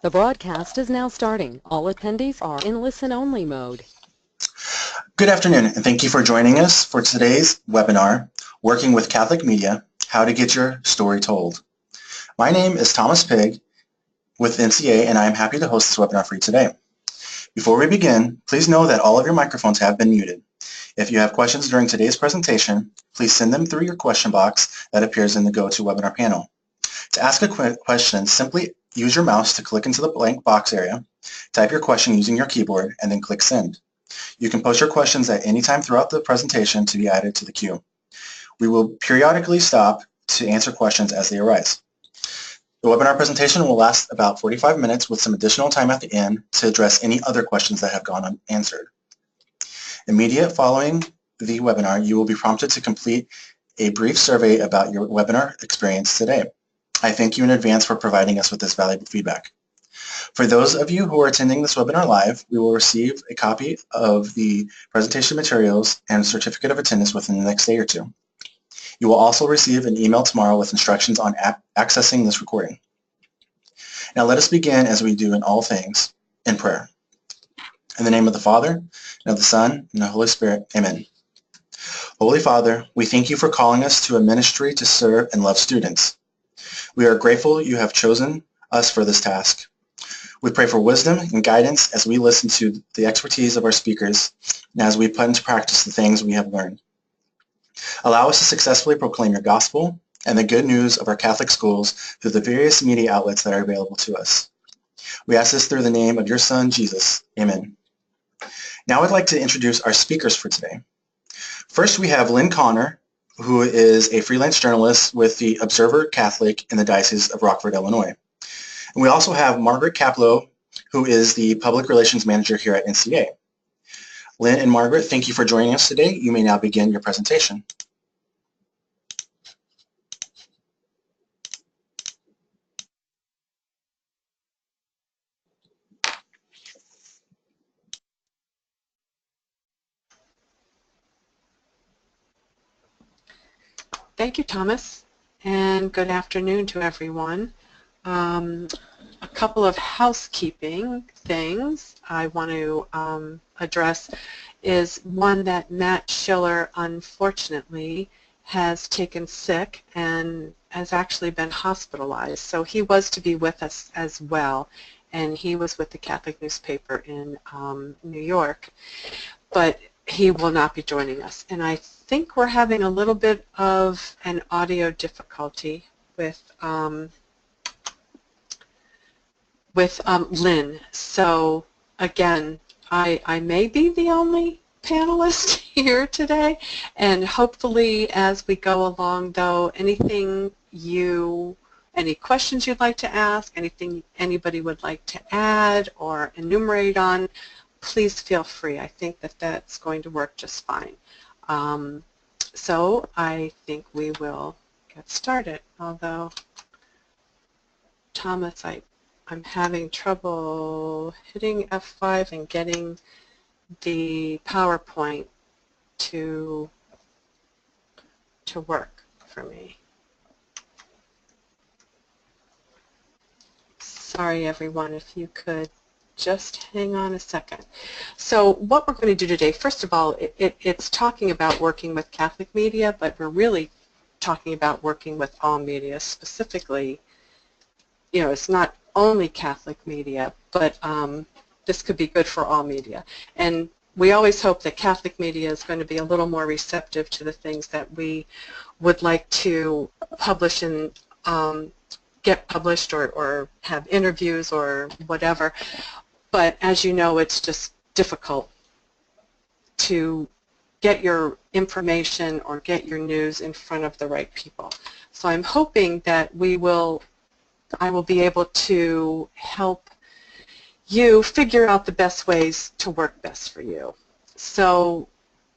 The broadcast is now starting. All attendees are in listen-only mode. Good afternoon, and thank you for joining us for today's webinar, Working with Catholic Media, How to Get Your Story Told. My name is Thomas Pigg with NCEA, and I am happy to host this webinar for you today. Before we begin, please know that all of your microphones have been muted. If you have questions during today's presentation, please send them through your question box that appears in the GoToWebinar panel. To ask a question, simply use your mouse to click into the blank box area, type your question using your keyboard, and then click Send. You can post your questions at any time throughout the presentation to be added to the queue. We will periodically stop to answer questions as they arise. The webinar presentation will last about 45 minutes with some additional time at the end to address any other questions that have gone unanswered. Immediate following the webinar, you will be prompted to complete a brief survey about your webinar experience today. I thank you in advance for providing us with this valuable feedback. For those of you who are attending this webinar live, we will receive a copy of the presentation materials and certificate of attendance within the next day or two. You will also receive an email tomorrow with instructions on accessing this recording. Now let us begin, as we do in all things, in prayer. In the name of the Father, and of the Son, and the Holy Spirit, amen. Holy Father, we thank you for calling us to a ministry to serve and love students. We are grateful you have chosen us for this task. We pray for wisdom and guidance as we listen to the expertise of our speakers and as we put into practice the things we have learned. Allow us to successfully proclaim your gospel and the good news of our Catholic schools through the various media outlets that are available to us. We ask this through the name of your Son, Jesus. Amen. Now I'd like to introduce our speakers for today. First, we have Lynn Connor, who is a freelance journalist with the Observer Catholic in the Diocese of Rockford, Illinois. And we also have Margaret Kaplow, who is the Public Relations Manager here at NCEA. Lynn and Margaret, thank you for joining us today. You may now begin your presentation. Thank you, Thomas, and good afternoon to everyone. A couple of housekeeping things I want to address is one that Matt Schiller, unfortunately, has taken sick and has actually been hospitalized. So he was to be with us as well, and he was with the Catholic newspaper in New York, but he will not be joining us. And I think we're having a little bit of an audio difficulty with Lynn. So again, I may be the only panelist here today, and hopefully as we go along, though, any questions you'd like to ask, anything anybody would like to add or enumerate on, please feel free. I think that that's going to work just fine. So I think we will get started, although Thomas, I'm having trouble hitting F5 and getting the PowerPoint to work for me. Sorry, everyone, if you could just hang on a second. So what we're going to do today, first of all, it's talking about working with Catholic media, but we're really talking about working with all media, specifically, it's not only Catholic media, but this could be good for all media. And we always hope that Catholic media is going to be a little more receptive to the things that we would like to publish and get published or have interviews or whatever. But as you know, it's just difficult to get your information or get your news in front of the right people. So I'm hoping that I will be able to help you figure out the best ways to work best for you. So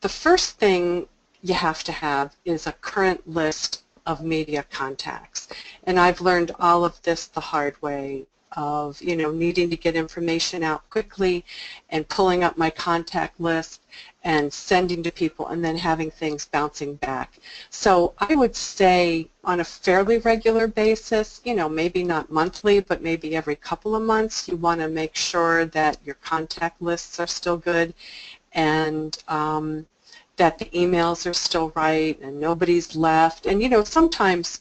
the first thing you have to have is a current list of media contacts. And I've learned all of this the hard way of, you know, needing to get information out quickly and pulling up my contact list and sending to people and then having things bouncing back. So I would say on a fairly regular basis, you know, maybe not monthly, but maybe every couple of months, you want to make sure that your contact lists are still good and that the emails are still right and nobody's left. And, you know, sometimes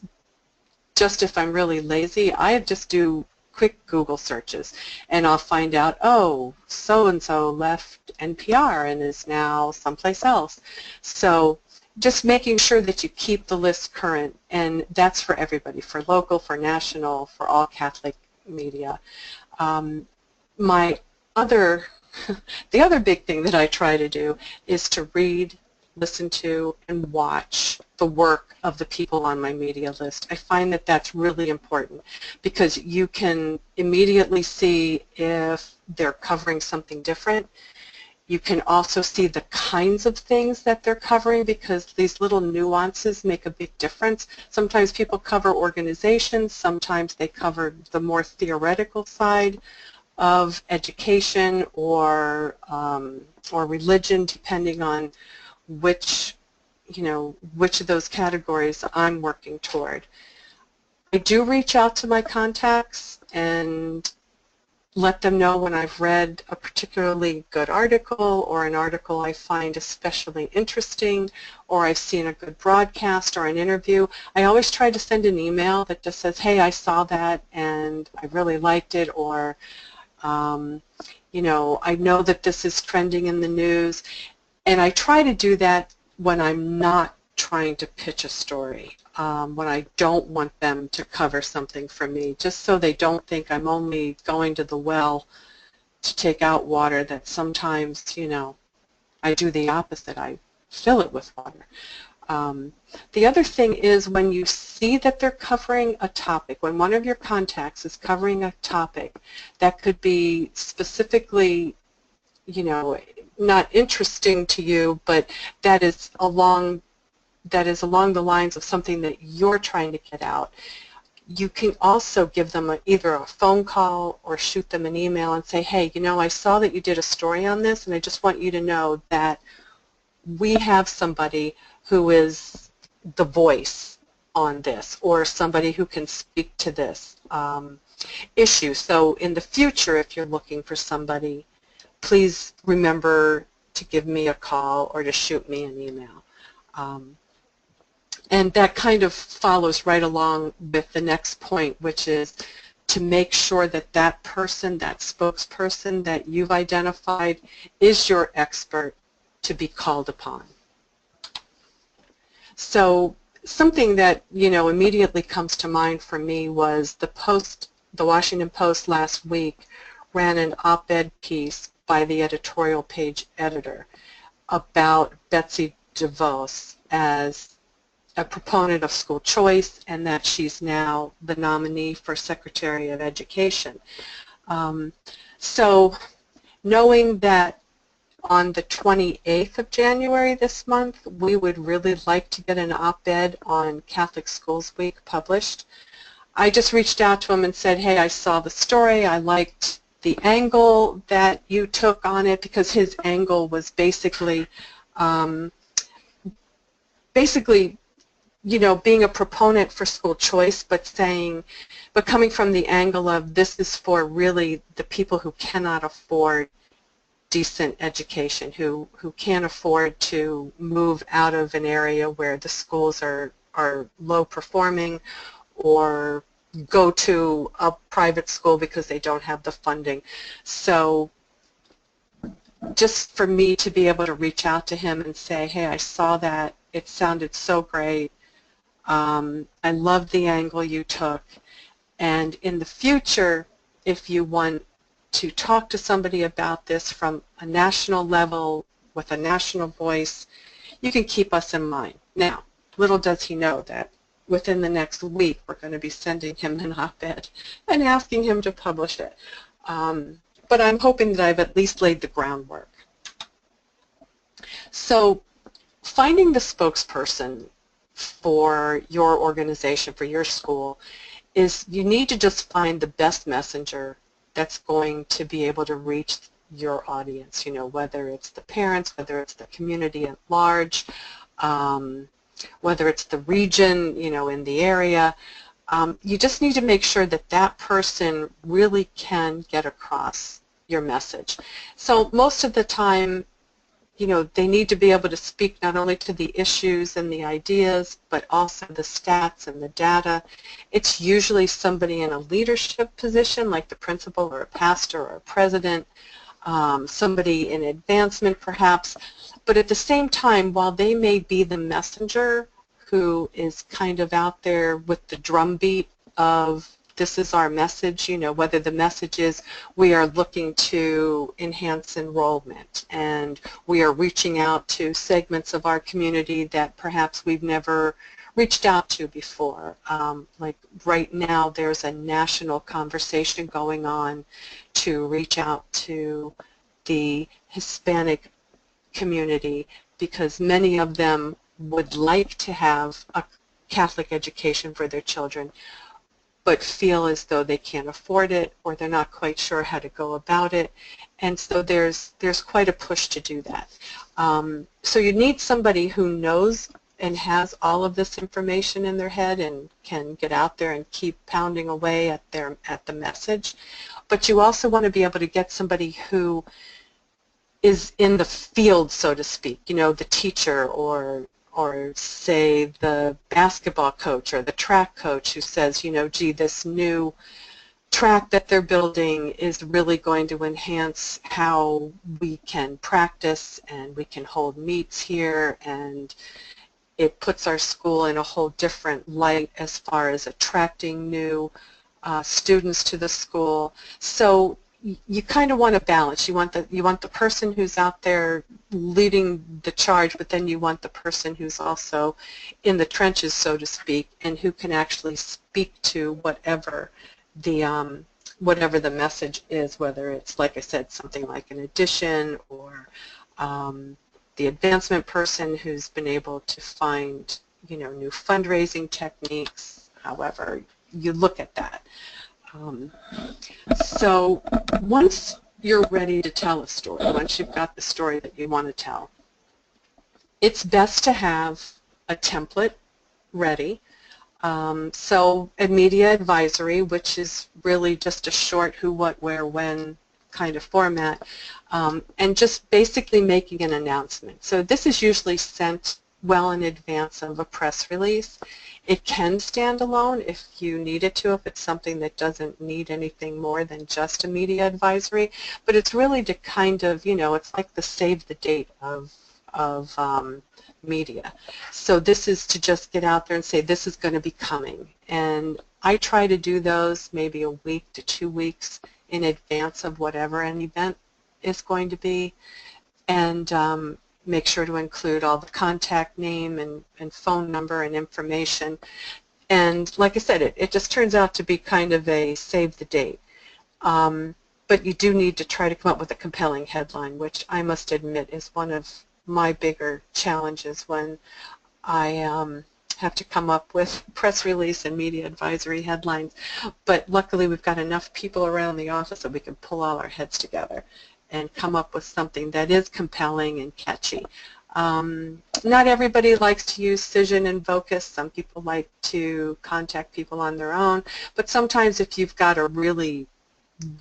just if I'm really lazy, I just do quick Google searches and I'll find out, oh, so-and-so left NPR and is now someplace else. So just making sure that you keep the list current, and that's for everybody, for local, for national, for all Catholic media. My other, the other big thing that I try to do is to read, listen to, and watch the work of the people on my media list. I find that that's really important because you can immediately see if they're covering something different. You can also see the kinds of things that they're covering because these little nuances make a big difference. Sometimes people cover organizations, sometimes they cover the more theoretical side of education or religion, depending on which, you know, which of those categories I'm working toward. I do reach out to my contacts and let them know when I've read a particularly good article or an article I find especially interesting, or I've seen a good broadcast or an interview. I always try to send an email that just says, hey, I saw that and I really liked it, or you know, I know that this is trending in the news. And I try to do that when I'm not trying to pitch a story, when I don't want them to cover something for me, just so they don't think I'm only going to the well to take out water, that sometimes, you know, I do the opposite. I fill it with water. The other thing is when you see that they're covering a topic, when one of your contacts is covering a topic that could be specifically, you know, not interesting to you, but that is along the lines of something that you're trying to get out, you can also give them either a phone call or shoot them an email and say, hey, you know, I saw that you did a story on this, and I just want you to know that we have somebody who is the voice on this, or somebody who can speak to this issue. So in the future, if you're looking for somebody, please remember to give me a call or to shoot me an email. And that kind of follows right along with the next point, which is to make sure that that person, that spokesperson that you've identified, is your expert to be called upon. So something that, you know, immediately comes to mind for me was the Washington Post last week ran an op-ed piece by the editorial page editor about Betsy DeVos as a proponent of school choice and that she's now the nominee for Secretary of Education. So knowing that on the 28th of January this month, we would really like to get an op-ed on Catholic Schools Week published, I just reached out to him and said, hey, I saw the story, I liked the angle that you took on it, because his angle was basically, you know, being a proponent for school choice, but coming from the angle of this is for really the people who cannot afford decent education, who can't afford to move out of an area where the schools are low performing, or go to a private school because they don't have the funding. So just for me to be able to reach out to him and say, hey, I saw that, it sounded so great, I love the angle you took, and in the future, if you want to talk to somebody about this from a national level with a national voice, you can keep us in mind. Now, little does he know that within the next week we're going to be sending him an op-ed and asking him to publish it. But I'm hoping that I've at least laid the groundwork. So finding the spokesperson for your organization, for your school, is you need to just find the best messenger that's going to be able to reach your audience, whether it's the parents, whether it's the community at large, whether it's the region, in the area. You just need to make sure that that person really can get across your message. So most of the time, they need to be able to speak not only to the issues and the ideas, but also the stats and the data. It's usually somebody in a leadership position, like the principal or a pastor or a president, somebody in advancement perhaps. But at the same time, while they may be the messenger who is kind of out there with the drumbeat of this is our message, whether the message is we are looking to enhance enrollment and we are reaching out to segments of our community that perhaps we've never reached out to before. Like right now there's a national conversation going on to reach out to the Hispanic community because many of them would like to have a Catholic education for their children, but feel as though they can't afford it or they're not quite sure how to go about it. And so there's quite a push to do that. So you need somebody who knows and has all of this information in their head and can get out there and keep pounding away at the message. But you also want to be able to get somebody who is in the field, so to speak, the teacher or say the basketball coach or the track coach who says, gee, this new track that they're building is really going to enhance how we can practice and we can hold meets here, and it puts our school in a whole different light as far as attracting new students to the school. So you kind of want a balance. You want the person who's out there leading the charge, but then you want the person who's also in the trenches, so to speak, and who can actually speak to whatever the message is, whether it's, like I said, something like an addition or the advancement person who's been able to find new fundraising techniques. However you look at that. So once you're ready to tell a story, once you've got the story that you want to tell, it's best to have a template ready. So a media advisory, which is really just a short who, what, where, when kind of format, and just basically making an announcement. So this is usually sent well in advance of a press release. It can stand alone if you need it to, if it's something that doesn't need anything more than just a media advisory, but it's really to kind of, it's like the save the date of media. So this is to just get out there and say this is going to be coming, and I try to do those maybe a week to 2 weeks in advance of whatever an event is going to be, and make sure to include all the contact name and phone number and information. And like I said, it just turns out to be kind of a save the date. But you do need to try to come up with a compelling headline, which I must admit is one of my bigger challenges when I have to come up with press release and media advisory headlines. But luckily we've got enough people around the office that we can pull all our heads together and come up with something that is compelling and catchy. Not everybody likes to use Cision and Vocus. Some people like to contact people on their own, but sometimes if you've got a really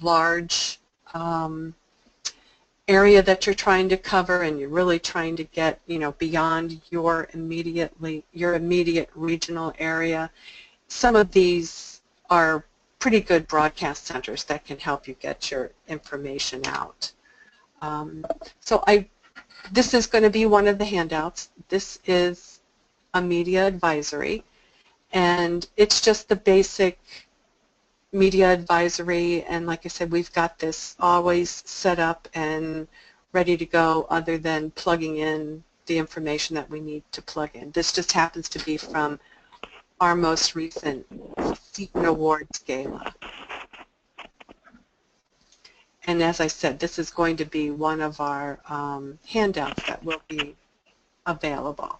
large area that you're trying to cover and you're really trying to get beyond your immediate regional area, some of these are pretty good broadcast centers that can help you get your information out. This is going to be one of the handouts. This is a media advisory, and it's just the basic media advisory, and like I said, we've got this always set up and ready to go other than plugging in the information that we need to plug in. This just happens to be from our most recent Seton Awards Gala. And as I said, this is going to be one of our handouts that will be available.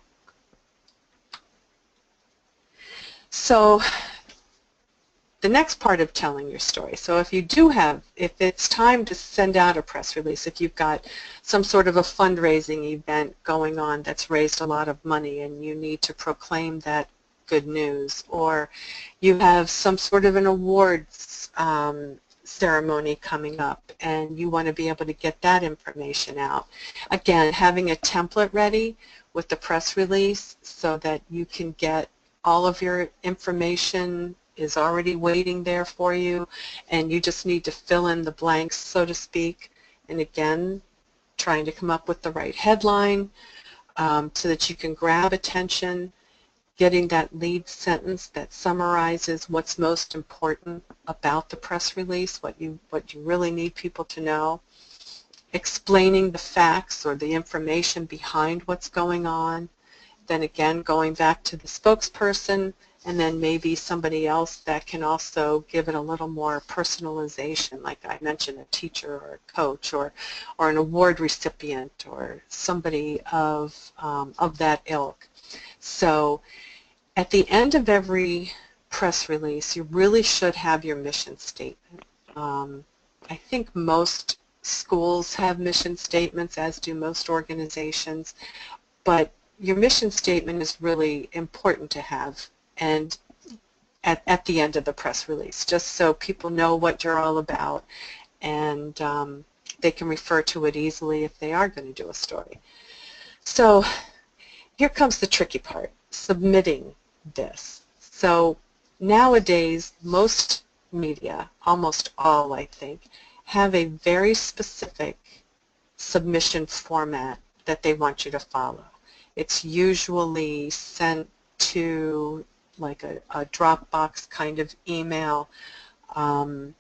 So the next part of telling your story. So if it's time to send out a press release, if you've got some sort of a fundraising event going on that's raised a lot of money and you need to proclaim that good news, or you have some sort of an awards ceremony coming up and you want to be able to get that information out. Again, having a template ready with the press release so that you can get all of your information is already waiting there for you, and you just need to fill in the blanks, so to speak. And again, trying to come up with the right headline so that you can grab attention, getting that lead sentence that summarizes what's most important about the press release, what you really need people to know, explaining the facts or the information behind what's going on, then again going back to the spokesperson, and then maybe somebody else that can also give it a little more personalization, like I mentioned, a teacher or a coach or an award recipient or somebody of that ilk. So at the end of every press release, you really should have your mission statement. I think most schools have mission statements, as do most organizations, but your mission statement is really important to have, and at the end of the press release, just so people know what you're all about, and they can refer to it easily if they are going to do a story. So here comes the tricky part, submitting this. So nowadays, most media, almost all I think, have a very specific submission format that they want you to follow. It's usually sent to like a Dropbox kind of email, and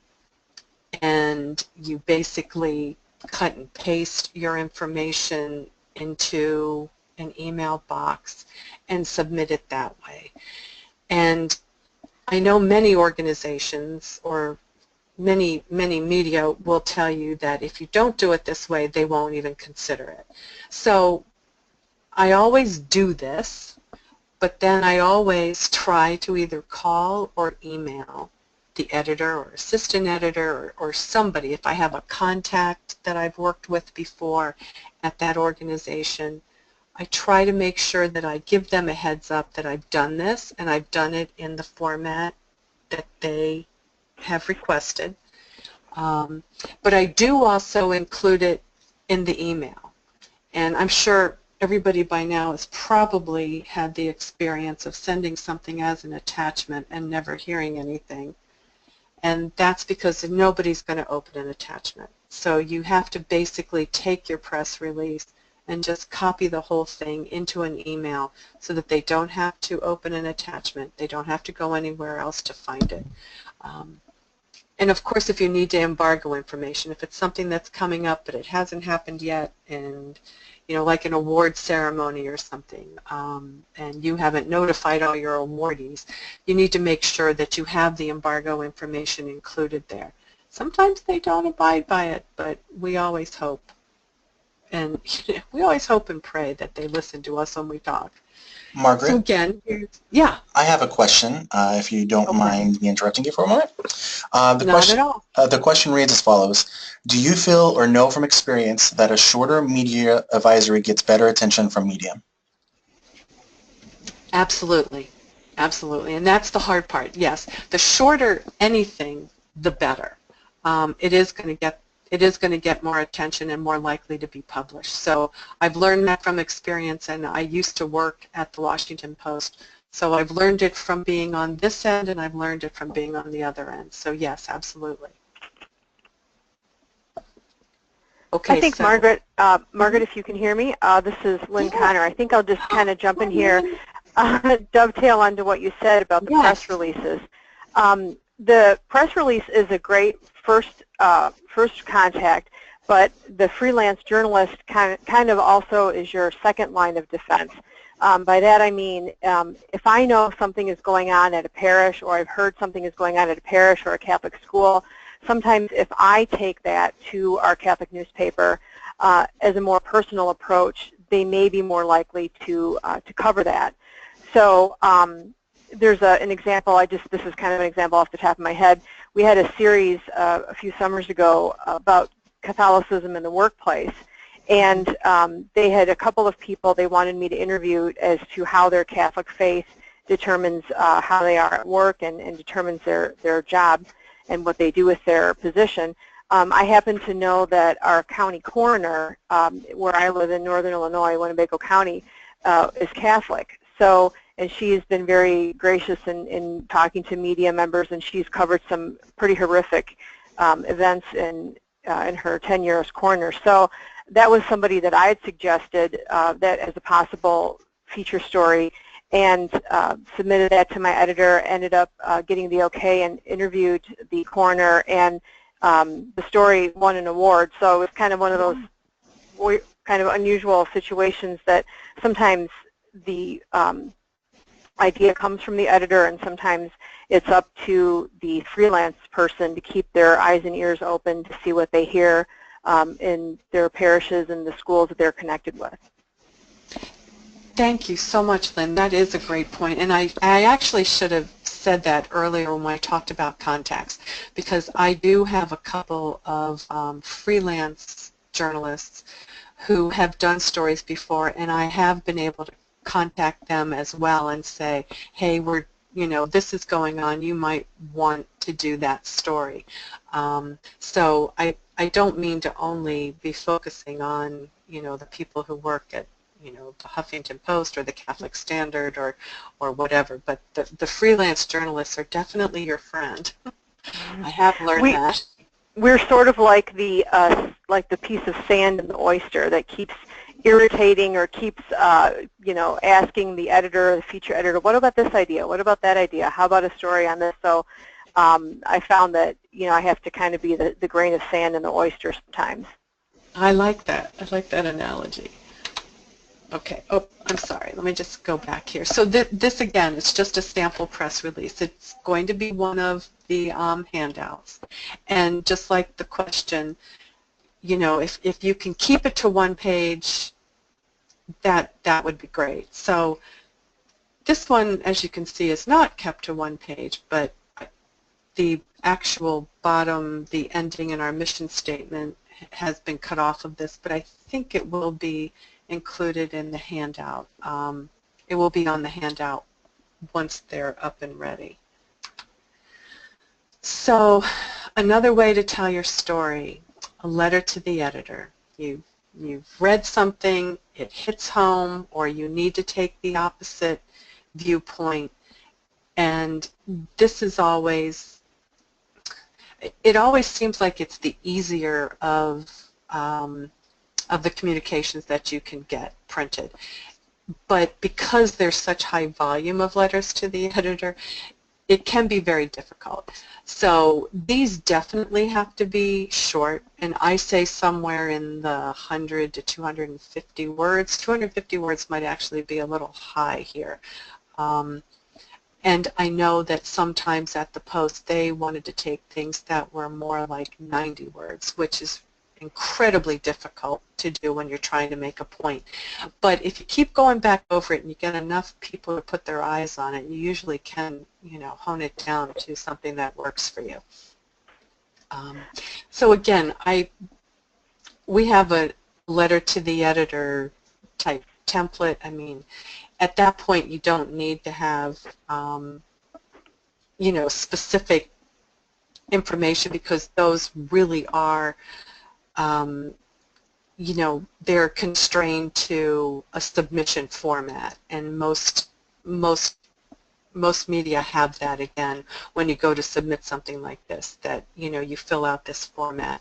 you basically cut and paste your information into an email box and submit it that way. And I know many organizations or many media will tell you that if you don't do it this way, they won't even consider it. So I always do this, but then I always try to either call or email the editor or assistant editor or somebody, if I have a contact that I've worked with before at that organization. I try to make sure that I give them a heads up that I've done this, and I've done it in the format that they have requested. But I do also include it in the email. And I'm sure everybody by now has probably had the experience of sending something as an attachment and never hearing anything. And that's because nobody's going to open an attachment. So you have to basically take your press release and just copy the whole thing into an email so that they don't have to open an attachment. They don't have to go anywhere else to find it. And of course, if you need to embargo information, if it's something that's coming up but it hasn't happened yet, and like an award ceremony or something, and you haven't notified all your awardees, you need to make sure that you have the embargo information included there. Sometimes they don't abide by it, but we always hope. And we always hope and pray that they listen to us when we talk. Margaret? So again, yeah. I have a question, if you don't mind me interrupting you for a moment. Not at all. The question reads as follows. Do you feel or know from experience that a shorter media advisory gets better attention from media? Absolutely. Absolutely. And that's the hard part. Yes. The shorter anything, the better. It is going to get more attention and more likely to be published. So I've learned that from experience, and I used to work at the Washington Post. So I've learned it from being on this end, and I've learned it from being on the other end. So yes, absolutely. Okay, I think, so, Margaret, if you can hear me, this is Lynn Connor. I think I'll just kind of jump in here, dovetail onto what you said about the press releases. The press release is a great first contact, but the freelance journalist kind of also is your second line of defense. By that I mean, if I know something is going on at a parish, or I've heard something is going on at a parish or a Catholic school, sometimes if I take that to our Catholic newspaper as a more personal approach, they may be more likely to cover that. So there's an example, this is kind of an example off the top of my head. We had a series a few summers ago about Catholicism in the workplace, and they had a couple of people they wanted me to interview as to how their Catholic faith determines how they are at work and determines their job and what they do with their position. I happen to know that our county coroner, where I live in northern Illinois, Winnebago County, is Catholic. So, and she's been very gracious in talking to media members, and she's covered some pretty horrific events in her tenure as coroner. So that was somebody that I had suggested that as a possible feature story, and submitted that to my editor, ended up getting the okay and interviewed the coroner, and the story won an award. So it was kind of one of those kind of unusual situations that sometimes the idea comes from the editor, and sometimes it's up to the freelance person to keep their eyes and ears open to see what they hear in their parishes and the schools that they're connected with. Thank you so much, Lynn. That is a great point. And I actually should have said that earlier when I talked about contacts, because I do have a couple of freelance journalists who have done stories before, and I have been able to contact them as well and say, hey, this is going on, you might want to do that story. So I don't mean to only be focusing on, the people who work at, the Huffington Post or the Catholic Standard or whatever, but the freelance journalists are definitely your friend. I have learned that. We're sort of like the piece of sand in the oyster that keeps irritating or keeps asking the editor, the feature editor, what about this idea? What about that idea? How about a story on this? So I found that I have to kind of be the grain of sand in the oyster sometimes. I like that. I like that analogy. Okay. Oh, I'm sorry. Let me just go back here. So this again, it's just a sample press release. It's going to be one of the handouts, and just like the question, if you can keep it to one page, that would be great. So this one, as you can see, is not kept to one page, but the actual bottom, the ending in our mission statement has been cut off of this, but I think it will be included in the handout. It will be on the handout once they're up and ready. So another way to tell your story, a letter to the editor. You've read something, it hits home, or you need to take the opposite viewpoint, and this is always, it always seems like it's the easier of the communications that you can get printed. But because there's such high volume of letters to the editor, it can be very difficult. So these definitely have to be short, and I say somewhere in the 100 to 250 words. 250 words might actually be a little high here. And I know that sometimes at the Post they wanted to take things that were more like 90 words, which is incredibly difficult to do when you're trying to make a point. But if you keep going back over it and you get enough people to put their eyes on it, you usually can, hone it down to something that works for you. So again, we have a letter to the editor type template. I mean, at that point you don't need to have specific information, because those really are they're constrained to a submission format, and most media have that, again, when you go to submit something like this, that you fill out this format.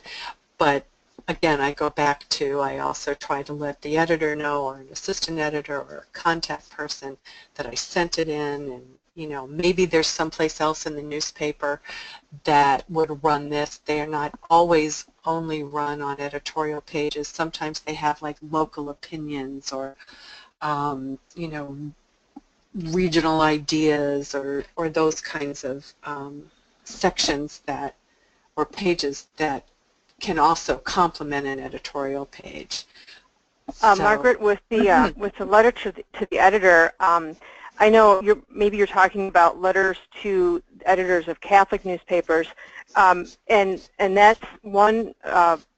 But again, I go back to, I also try to let the editor know, or an assistant editor or a contact person, that I sent it in, and maybe there's someplace else in the newspaper that would run this. They are not always only run on editorial pages. Sometimes they have like local opinions, or regional ideas, or those kinds of sections that, or pages that can also complement an editorial page. So, Margaret, with the letter to the editor, I know maybe you're talking about letters to editors of Catholic newspapers, and that's one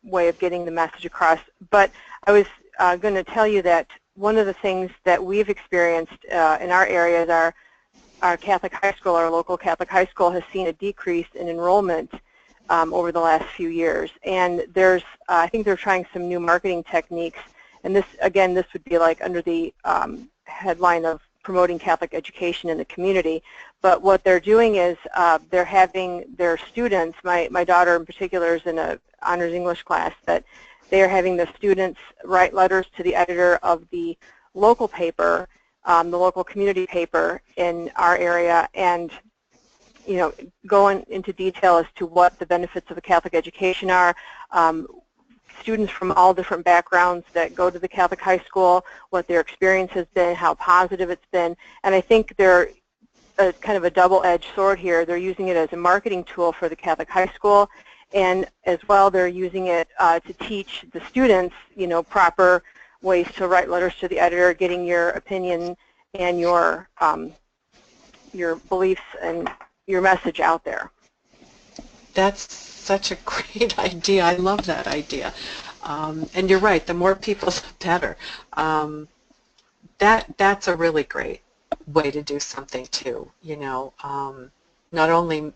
way of getting the message across. But I was going to tell you that one of the things that we've experienced in our area is our Catholic high school, our local Catholic high school, has seen a decrease in enrollment over the last few years. And there's, I think they're trying some new marketing techniques. And this, again, this would be like under the headline of promoting Catholic education in the community. But what they're doing is they're having their students, my daughter in particular is in an honors English class, that they are having the students write letters to the editor of the local paper, the local community paper in our area, and going into detail as to what the benefits of a Catholic education are. Students from all different backgrounds that go to the Catholic high school, what their experience has been, how positive it's been, and I think they're kind of a double-edged sword here. They're using it as a marketing tool for the Catholic high school, and as well they're using it to teach the students, proper ways to write letters to the editor, getting your opinion and your beliefs and your message out there. That's such a great idea. I love that idea. And you're right, the more people, the better. That's a really great way to do something too. Not only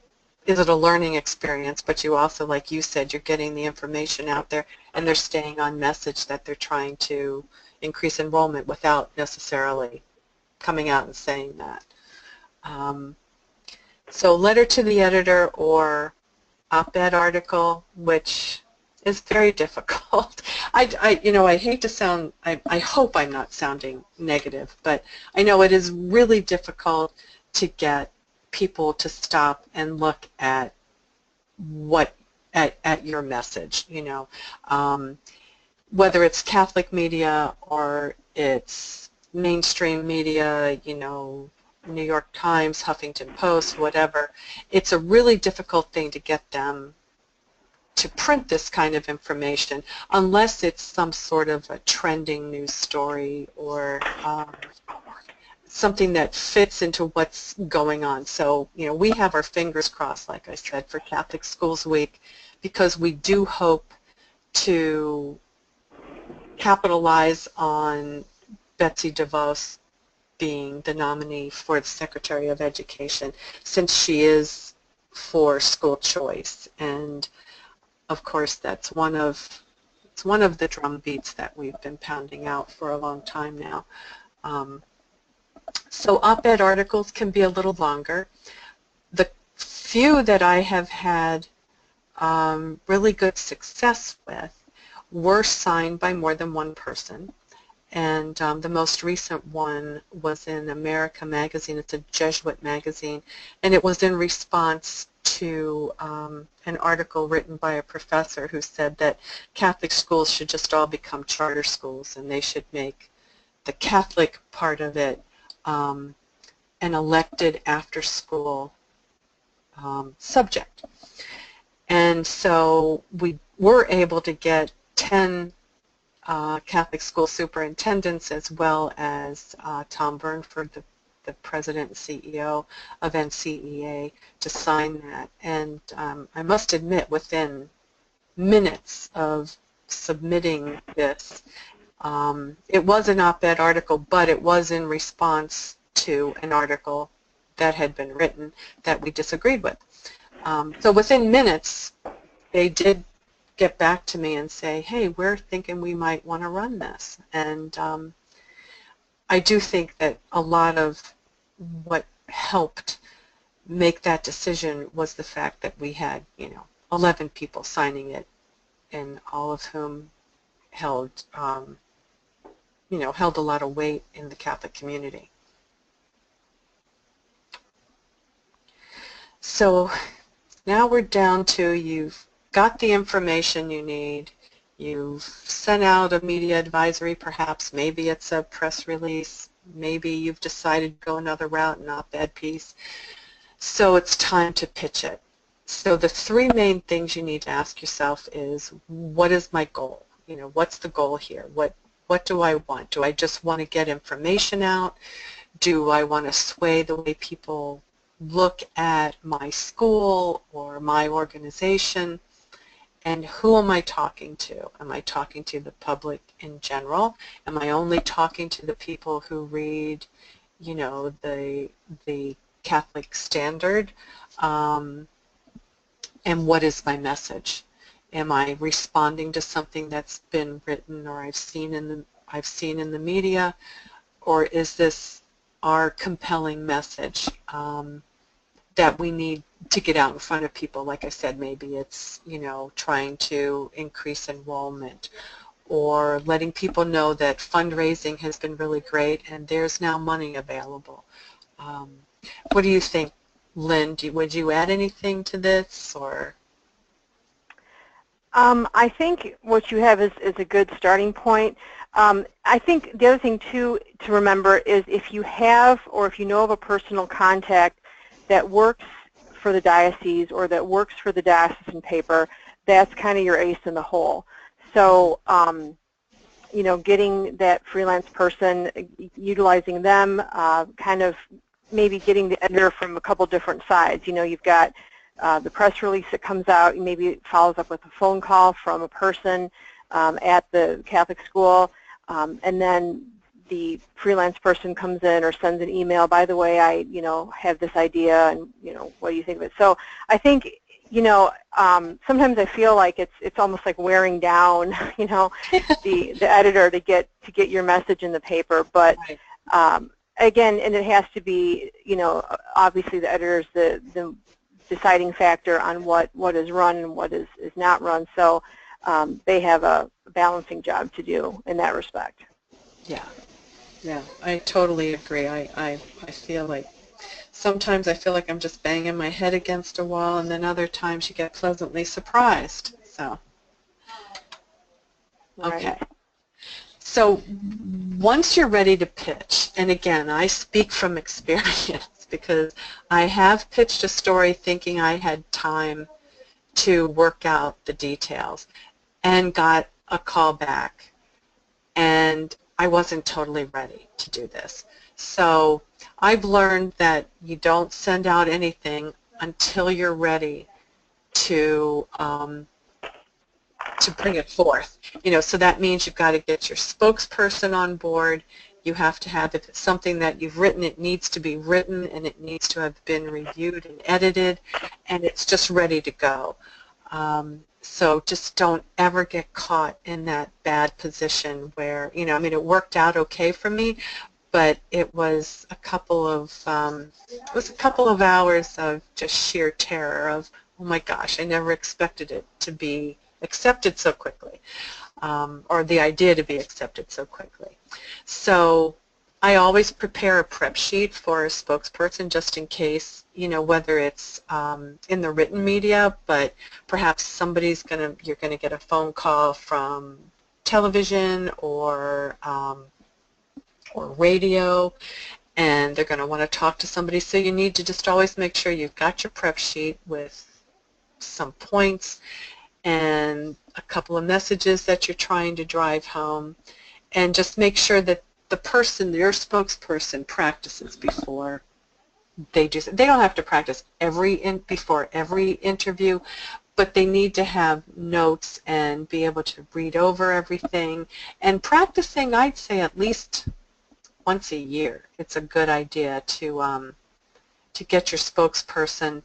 is it a learning experience, but you also, like you said, you're getting the information out there and they're staying on message that they're trying to increase enrollment without necessarily coming out and saying that. So letter to the editor or op-ed article, which is very difficult. I hate to sound, I hope I'm not sounding negative, but I know it is really difficult to get people to stop and look at at your message, whether it's Catholic media or it's mainstream media, New York Times, Huffington Post, whatever. It's a really difficult thing to get them to print this kind of information unless it's some sort of a trending news story or something that fits into what's going on. So, we have our fingers crossed, like I said, for Catholic Schools Week, because we do hope to capitalize on Betsy DeVos being the nominee for the Secretary of Education, since she is for school choice. And of course, it's one of the drum beats that we've been pounding out for a long time now. So op-ed articles can be a little longer. The few that I have had really good success with were signed by more than one person. And the most recent one was in America magazine. It's a Jesuit magazine, and it was in response to an article written by a professor who said that Catholic schools should just all become charter schools, and they should make the Catholic part of it an elected after-school subject. And so we were able to get 10 Catholic school superintendents, as well as Tom Burnford, the president and CEO of NCEA, to sign that. And I must admit, within minutes of submitting this, it was an op-ed article, but it was in response to an article that had been written that we disagreed with. So within minutes, they did get back to me and say, hey, we're thinking we might want to run this. And I do think that a lot of what helped make that decision was the fact that we had, 11 people signing it, and all of whom held, held a lot of weight in the Catholic community. So now we're down to, you've got the information you need, you've sent out a media advisory perhaps, maybe it's a press release, maybe you've decided to go another route, an op-ed piece, so it's time to pitch it. So the three main things you need to ask yourself is, what is my goal? What's the goal here? What do I want? Do I just want to get information out? Do I want to sway the way people look at my school or my organization? And who am I talking to? Am I talking to the public in general? Am I only talking to the people who read, you know, the Catholic Standard? And what is my message? Am I responding to something that's been written or I've seen in the media, or is this our compelling message that we need to get out in front of people? Like I said, maybe it's, you know, trying to increase enrollment or letting people know that fundraising has been really great and there's now money available. What do you think, Lynn? Would you add anything to this, or? I think what you have is a good starting point. I think the other thing too to remember is if you have or if you know of a personal contact that works for the diocese or that works for the diocesan paper, that's kind of your ace in the hole. So, you know, getting that freelance person, utilizing them, kind of maybe getting the editor from a couple different sides. You know, you've got the press release that comes out, maybe it follows up with a phone call from a person at the Catholic school, and then the freelance person comes in or sends an email, by the way, I, you know, have this idea, and, you know, what do you think of it? So I think, you know, sometimes I feel like it's almost like wearing down, you know, the editor to get your message in the paper, but again, and it has to be, you know, obviously the editor's the deciding factor on what is run and what is not run, so they have a balancing job to do in that respect. Yeah, I totally agree. I feel like sometimes I feel like I'm just banging my head against a wall, and then other times you get pleasantly surprised. So, okay. Right. So once you're ready to pitch, and again, I speak from experience because I have pitched a story thinking I had time to work out the details and got a call back, and I wasn't totally ready to do this. So I've learned that you don't send out anything until you're ready to bring it forth. You know, so that means you've got to get your spokesperson on board. You have to have, if it's something that you've written, it needs to be written and it needs to have been reviewed and edited, and it's just ready to go. So just don't ever get caught in that bad position where, you know, I mean, it worked out okay for me, but it was a couple of hours of just sheer terror of, oh my gosh, I never expected it to be accepted so quickly, or the idea to be accepted so quickly. So I always prepare a prep sheet for a spokesperson just in case, you know, whether it's in the written media, but perhaps you're going to get a phone call from television or radio, and they're going to want to talk to somebody. So you need to just always make sure you've got your prep sheet with some points and a couple of messages that you're trying to drive home, and just make sure that the person, your spokesperson, practices before they do. They don't have to practice before every interview, but they need to have notes and be able to read over everything. And practicing, I'd say, at least once a year. It's a good idea to get your spokesperson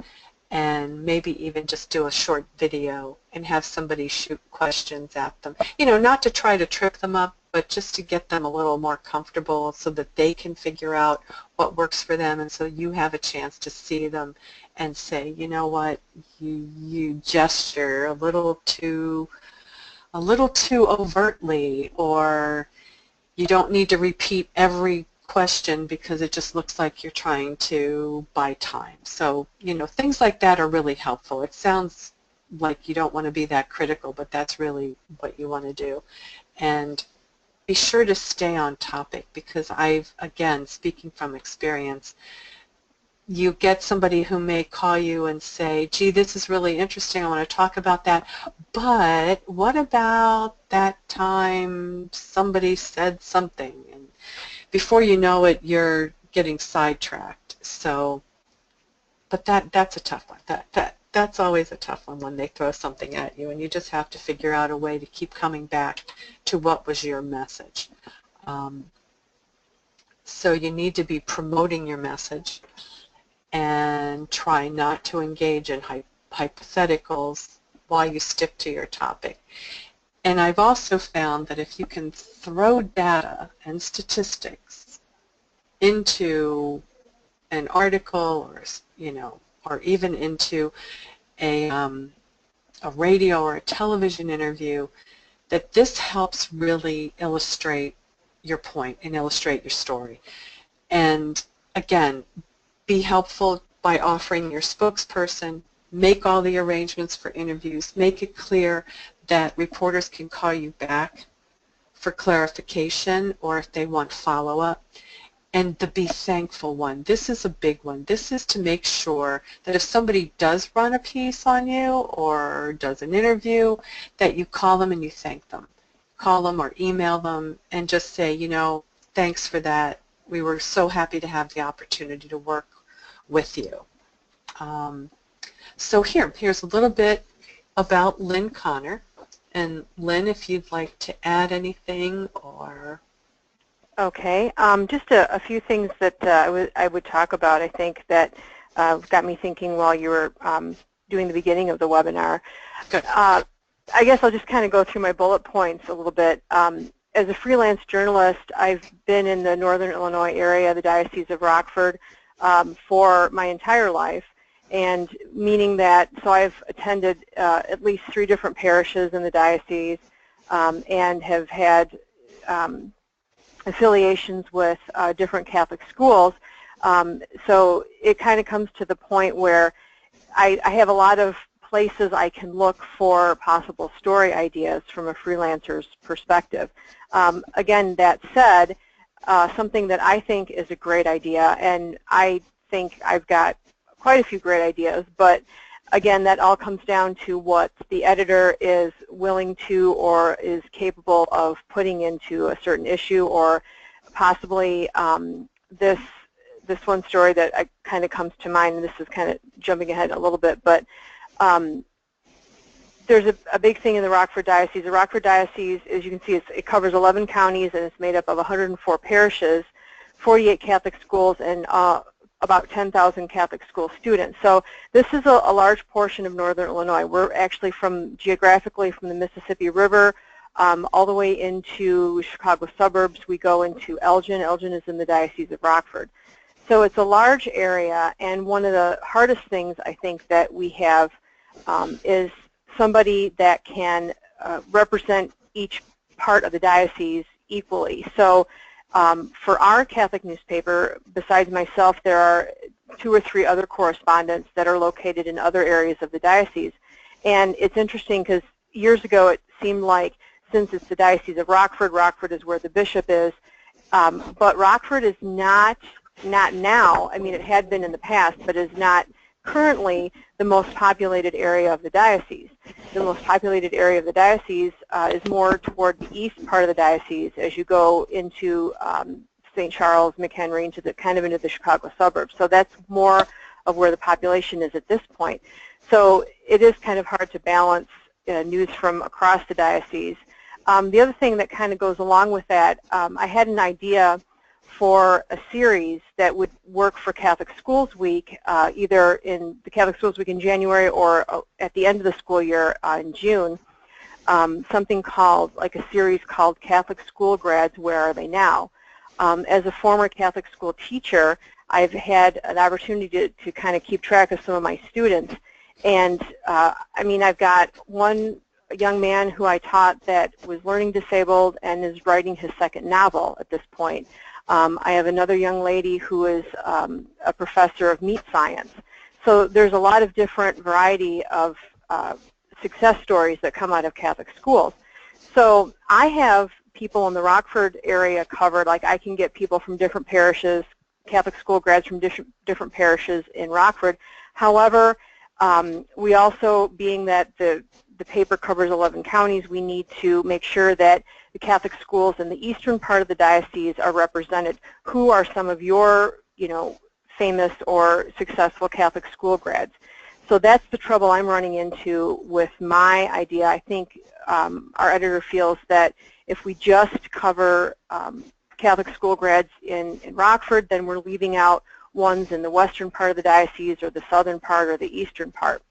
and maybe even just do a short video and have somebody shoot questions at them. You know, not to try to trip them up, but just to get them a little more comfortable so that they can figure out what works for them, and so you have a chance to see them and say, you know what, you gesture a little too overtly, or you don't need to repeat every question because it just looks like you're trying to buy time. So, you know, things like that are really helpful. It sounds like you don't want to be that critical, but that's really what you want to do. And be sure to stay on topic, because again, speaking from experience, you get somebody who may call you and say, gee, this is really interesting, I want to talk about that, but what about that time somebody said something? And before you know it, you're getting sidetracked. So, but that's a tough one. That's always a tough one when they throw something at you, and you just have to figure out a way to keep coming back to what was your message. So you need to be promoting your message and try not to engage in hypotheticals while you stick to your topic. And I've also found that if you can throw data and statistics into an article, or or even into a radio or a television interview, that this helps really illustrate your point and illustrate your story. And again, be helpful by offering your spokesperson, make all the arrangements for interviews, make it clear that reporters can call you back for clarification or if they want follow-up. And the be thankful one, this is a big one. This is to make sure that if somebody does run a piece on you or does an interview, that you call them and you thank them. Call them or email them and just say, thanks for that. We were so happy to have the opportunity to work with you. So here's a little bit about Lynn Connor. And Lynn, if you'd like to add anything or... Okay, just a few things that I would talk about, I think, that got me thinking while you were doing the beginning of the webinar. Good. I guess I'll just kind of go through my bullet points a little bit. As a freelance journalist, I've been in the Northern Illinois area, the Diocese of Rockford, for my entire life, and meaning that, so I've attended at least 3 different parishes in the diocese and have had affiliations with different Catholic schools. So it kind of comes to the point where I have a lot of places I can look for possible story ideas from a freelancer's perspective. Again, that said, something that I think is a great idea, and I think I've got quite a few great ideas, but again, that all comes down to what the editor is willing to or is capable of putting into a certain issue, or possibly this one story that kind of comes to mind, and this is kind of jumping ahead a little bit, but there's a big thing in the Rockford Diocese. The Rockford Diocese, as you can see, it covers 11 counties, and it's made up of 104 parishes, 48 Catholic schools, and about 10,000 Catholic school students. So this is a large portion of Northern Illinois. We're actually geographically from the Mississippi River all the way into Chicago suburbs. We go into Elgin. Elgin is in the Diocese of Rockford. So it's a large area, and one of the hardest things I think that we have is somebody that can represent each part of the diocese equally. So for our Catholic newspaper, besides myself, there are 2 or 3 other correspondents that are located in other areas of the diocese. And it's interesting because years ago it seemed like, since it's the Diocese of Rockford, Rockford is where the bishop is, but Rockford is not now, I mean it had been in the past, but is not currently the most populated area of the diocese. The most populated area of the diocese is more toward the east part of the diocese as you go into St. Charles, McHenry, into the Chicago suburbs. So that's more of where the population is at this point. So it is kind of hard to balance news from across the diocese. The other thing that kind of goes along with that, I had an idea for a series that would work for Catholic Schools Week, either in the Catholic Schools Week in January or at the end of the school year in June, something called, like a series called Catholic School Grads, Where Are They Now? As a former Catholic school teacher, I've had an opportunity to kind of keep track of some of my students. And I mean, I've got one young man who I taught that was learning disabled and is writing his 2nd novel at this point. I have another young lady who is a professor of meat science. So there's a lot of different variety of success stories that come out of Catholic schools. So I have people in the Rockford area covered, like I can get people from different parishes, Catholic school grads from different parishes in Rockford. However, we also, being that the paper covers 11 counties, we need to make sure that the Catholic schools in the eastern part of the diocese are represented. Who are some of your famous or successful Catholic school grads. So that's the trouble I'm running into with my idea. I think our editor feels that if we just cover Catholic school grads in Rockford, then we're leaving out ones in the western part of the diocese or the southern part or the eastern part.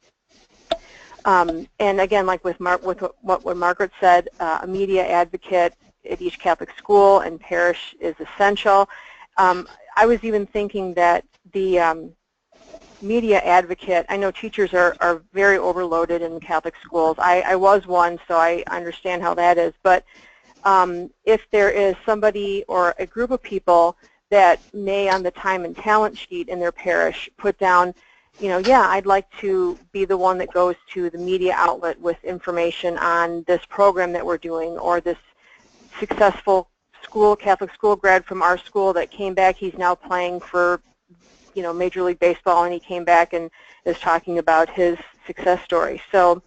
And again, like with what Margaret said, a media advocate at each Catholic school and parish is essential. I was even thinking that the media advocate, I know teachers are very overloaded in Catholic schools. I was one, so I understand how that is. But if there is somebody or a group of people that may on the time and talent sheet in their parish put down, yeah, I'd like to be the one that goes to the media outlet with information on this program that we're doing, or this successful Catholic school grad from our school that came back. He's now playing for Major League Baseball, and he came back and is talking about his success story. So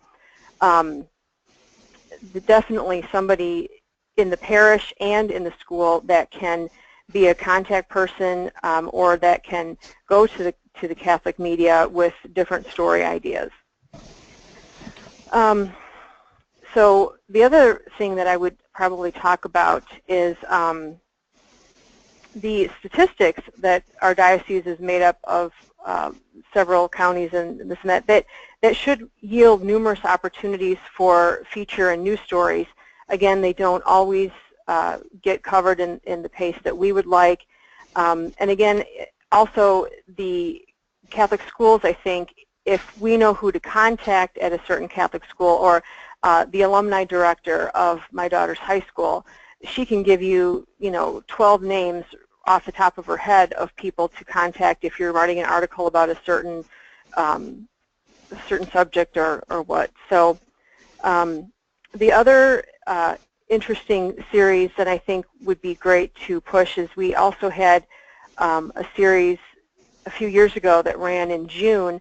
definitely somebody in the parish and in the school that can be a contact person, or that can go to the Catholic media with different story ideas. So the other thing that I would probably talk about is the statistics that our diocese is made up of several counties and this and that should yield numerous opportunities for feature and news stories. Again, they don't always get covered in the pace that we would like. And again, also the Catholic schools, I think, if we know who to contact at a certain Catholic school, or the alumni director of my daughter's high school, she can give you, 12 names off the top of her head of people to contact if you're writing an article about a certain subject or what. So the other interesting series that I think would be great to push is we also had a series a few years ago that ran in June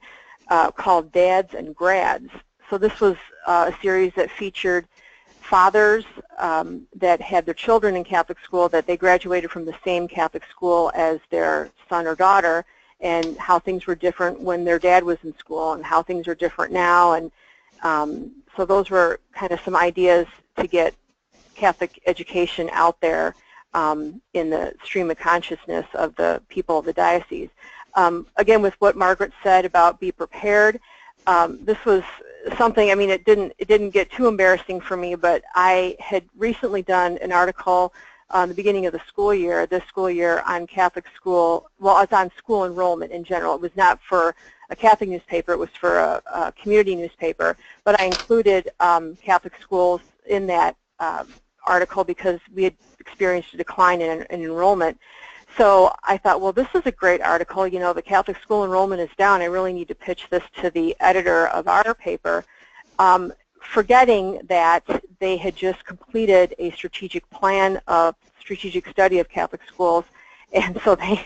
called Dads and Grads. So this was a series that featured fathers that had their children in Catholic school, that they graduated from the same Catholic school as their son or daughter, and how things were different when their dad was in school and how things are different now. And so those were kind of some ideas to get Catholic education out there in the stream of consciousness of the people of the diocese. Again, with what Margaret said about be prepared, this was something, I mean, it didn't get too embarrassing for me, but I had recently done an article on the beginning of the school year, this school year, on Catholic school, well, it's on school enrollment in general. It was not for a Catholic newspaper, it was for a community newspaper, but I included Catholic schools in that article because we had experienced a decline in enrollment. So I thought, well, this is a great article. The Catholic school enrollment is down. I really need to pitch this to the editor of our paper, forgetting that they had just completed a strategic plan of strategic study of Catholic schools, and so they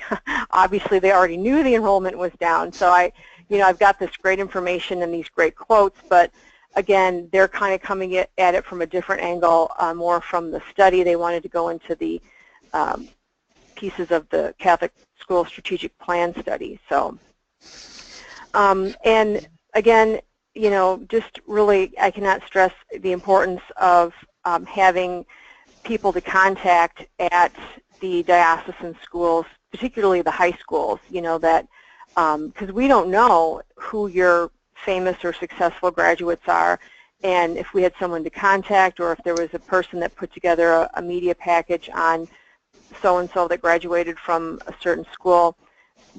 obviously they already knew the enrollment was down. So I've got this great information and these great quotes, but again, they're kind of coming at it from a different angle, more from the study. They wanted to go into the pieces of the Catholic school strategic plan study. So, and again, just really, I cannot stress the importance of having people to contact at the diocesan schools, particularly the high schools, that, because we don't know who your famous or successful graduates are, and if we had someone to contact, or if there was a person that put together a media package on so-and-so that graduated from a certain school,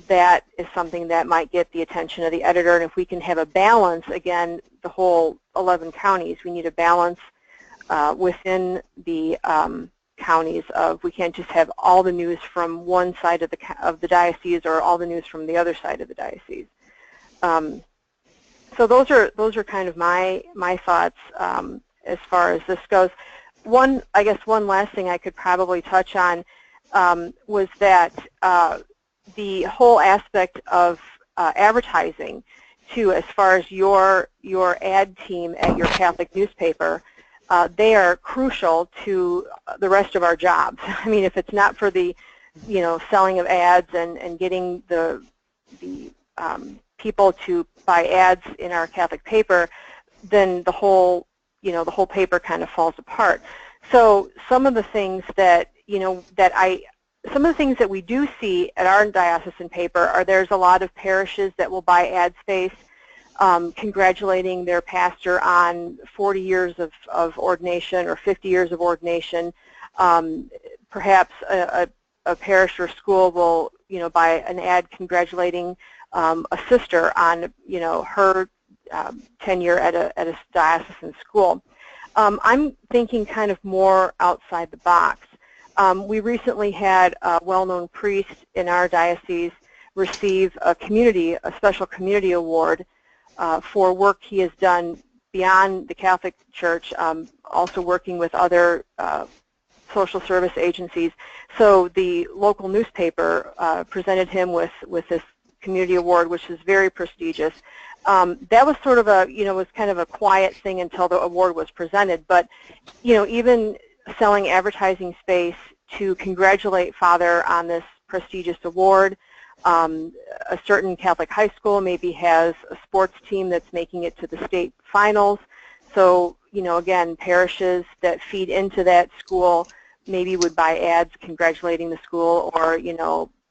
that is something that might get the attention of the editor. And if we can have a balance, again, the whole 11 counties, we need a balance within the counties of, we can't just have all the news from one side of the diocese or all the news from the other side of the diocese. So those are kind of my thoughts as far as this goes. I guess one last thing I could probably touch on was that the whole aspect of advertising, too, as far as your ad team at your Catholic newspaper, they are crucial to the rest of our jobs. I mean, if it's not for the selling of ads and getting the people to buy ads in our Catholic paper, then the whole paper kind of falls apart. So some of the things that some of the things that we do see at our diocesan paper are there's a lot of parishes that will buy ad space, congratulating their pastor on 40 years of ordination or 50 years of ordination. Perhaps a parish or school will buy an ad congratulating a sister on her tenure at a diocesan school. I'm thinking kind of more outside the box. We recently had a well-known priest in our diocese receive a special community award for work he has done beyond the Catholic Church, also working with other social service agencies. So the local newspaper presented him with this community award, which is very prestigious. That was sort of was kind of a quiet thing until the award was presented. But, even selling advertising space to congratulate Father on this prestigious award. A certain Catholic high school maybe has a sports team that's making it to the state finals. So, again, parishes that feed into that school maybe would buy ads congratulating the school or,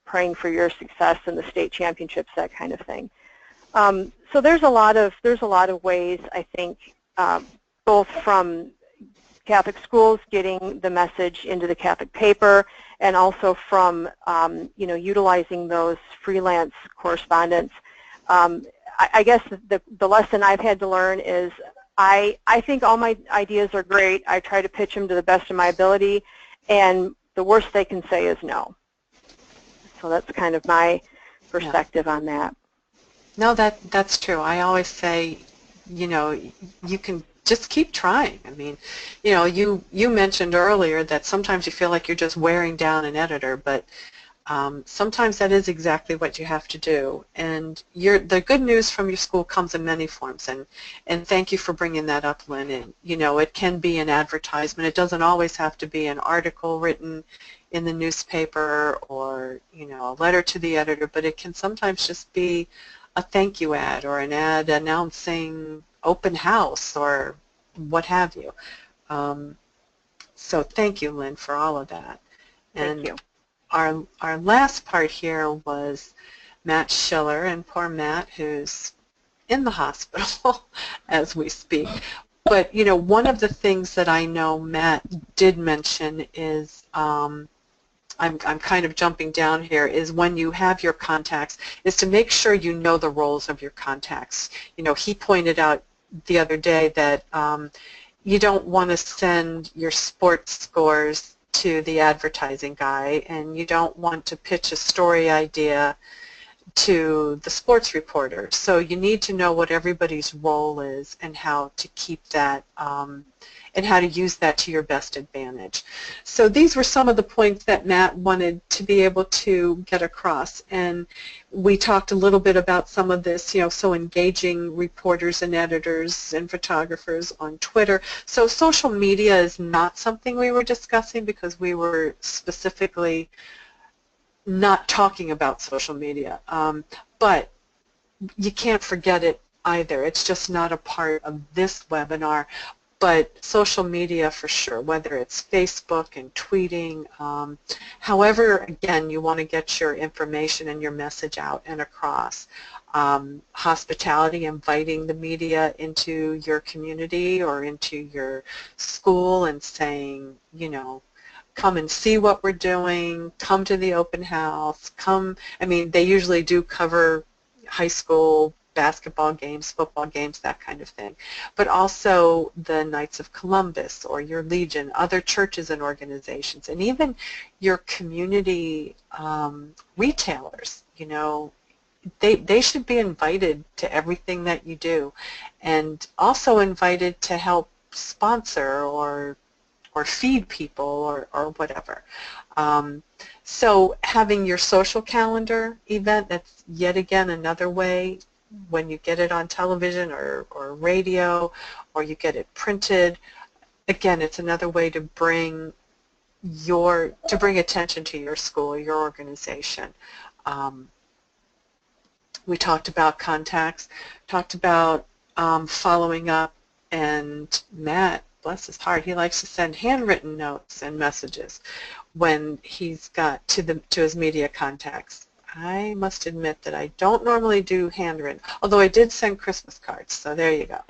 praying for your success in the state championships, that kind of thing. So there's a lot of ways, I think, both from Catholic schools getting the message into the Catholic paper, and also from utilizing those freelance correspondents. I guess the lesson I've had to learn is I think all my ideas are great. I try to pitch them to the best of my ability, and the worst they can say is no. So that's kind of my perspective on that. No, that's true. I always say, you can just keep trying. I mean, you mentioned earlier that sometimes you feel like you're just wearing down an editor, but sometimes that is exactly what you have to do. And the good news from your school comes in many forms, and thank you for bringing that up, Lynn. And, it can be an advertisement. It doesn't always have to be an article written in the newspaper or, a letter to the editor, but it can sometimes just be a thank you ad or an ad announcing open house or what have you. So thank you, Lynn, for all of that. And thank you. Our last part here was Matt Schiller, and poor Matt, who's in the hospital as we speak. But, one of the things that I know Matt did mention is, I'm kind of jumping down here, is when you have your contacts, is to make sure you know the roles of your contacts. He pointed out the other day that you don't want to send your sports scores to the advertising guy, and you don't want to pitch a story idea to the sports reporter. So you need to know what everybody's role is and how to keep that and how to use that to your best advantage. So these were some of the points that Matt wanted to be able to get across, and we talked a little bit about some of this, so engaging reporters and editors and photographers on Twitter. So social media is not something we were discussing because we were specifically not talking about social media, but you can't forget it either. It's just not a part of this webinar. But social media for sure, whether it's Facebook and tweeting, however, again, you want to get your information and your message out and across. Hospitality, inviting the media into your community or into your school and saying, come and see what we're doing, come to the open house, they usually do cover high school basketball games, football games, that kind of thing, but also the Knights of Columbus or your Legion, other churches and organizations, and even your community retailers. They should be invited to everything that you do, and also invited to help sponsor or feed people or whatever. So having your social calendar event, that's yet again another way. When you get it on television or radio, or you get it printed, again, it's another way to bring to bring attention to your school or your organization. We talked about contacts, talked about following up, and Matt, bless his heart, he likes to send handwritten notes and messages when he's got to his media contacts. I must admit that I don't normally do handwritten, although I did send Christmas cards, so there you go.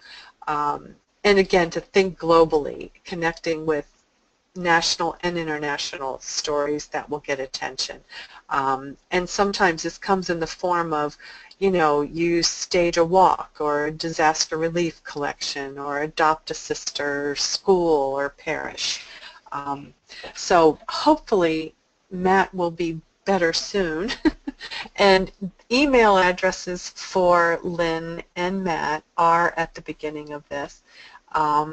And again, to think globally, connecting with national and international stories that will get attention. And sometimes this comes in the form of, you stage a walk or a disaster relief collection or adopt a sister school or parish. So hopefully Matt will be better soon. And email addresses for Lynn and Matt are at the beginning of this, at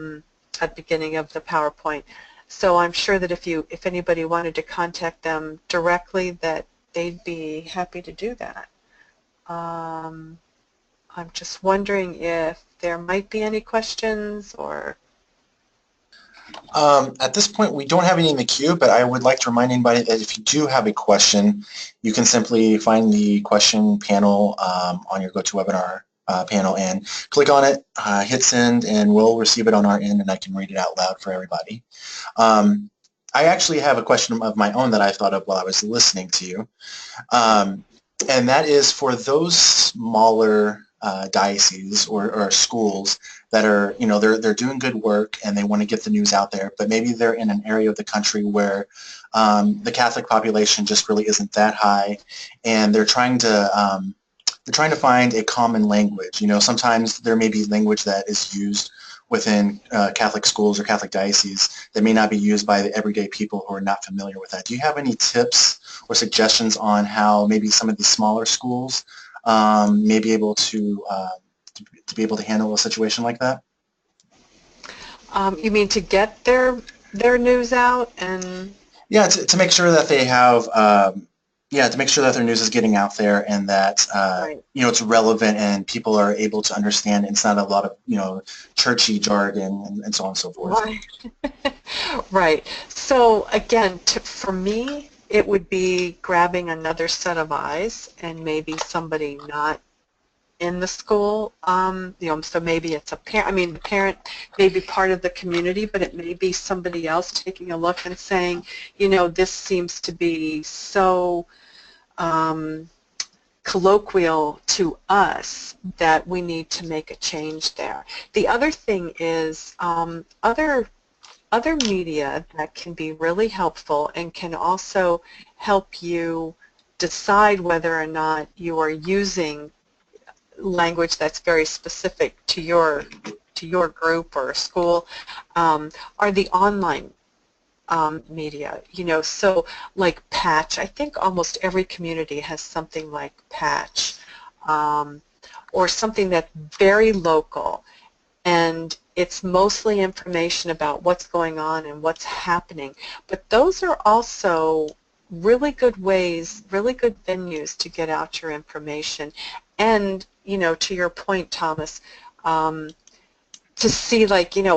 the beginning of the PowerPoint. So I'm sure that if anybody wanted to contact them directly, that they'd be happy to do that. I'm just wondering if there might be any questions or... At this point, we don't have any in the queue, but I would like to remind anybody that if you do have a question, you can simply find the question panel on your GoToWebinar panel and click on it, hit send, and we'll receive it on our end, and I can read it out loud for everybody. I actually have a question of my own that I thought of while I was listening to you, and that is for those smaller dioceses or schools that are, they're doing good work and they want to get the news out there, but maybe they're in an area of the country where the Catholic population just really isn't that high, and they're trying to find a common language. Sometimes there may be language that is used within Catholic schools or Catholic dioceses that may not be used by the everyday people who are not familiar with that. Do you have any tips or suggestions on how maybe some of these smaller schools may be able to be able to handle a situation like that? You mean to get their news out and... Yeah, to make sure that they have, to make sure that their news is getting out there and that, Right. It's relevant and people are able to understand. And it's not a lot of, churchy jargon and so on and so forth. Right. Right. So again, for me, it would be grabbing another set of eyes and maybe somebody not in the school, so maybe it's a parent. I mean, the parent may be part of the community, but it may be somebody else taking a look and saying, this seems to be so colloquial to us that we need to make a change there. The other thing is other media that can be really helpful and can also help you decide whether or not you are using language that's very specific to your group or school, are the online media. So like Patch, I think almost every community has something like Patch, or something that's very local, and it's mostly information about what's going on and what's happening. But those are also really good ways, really good venues to get out your information. And, to your point, Thomas, to see,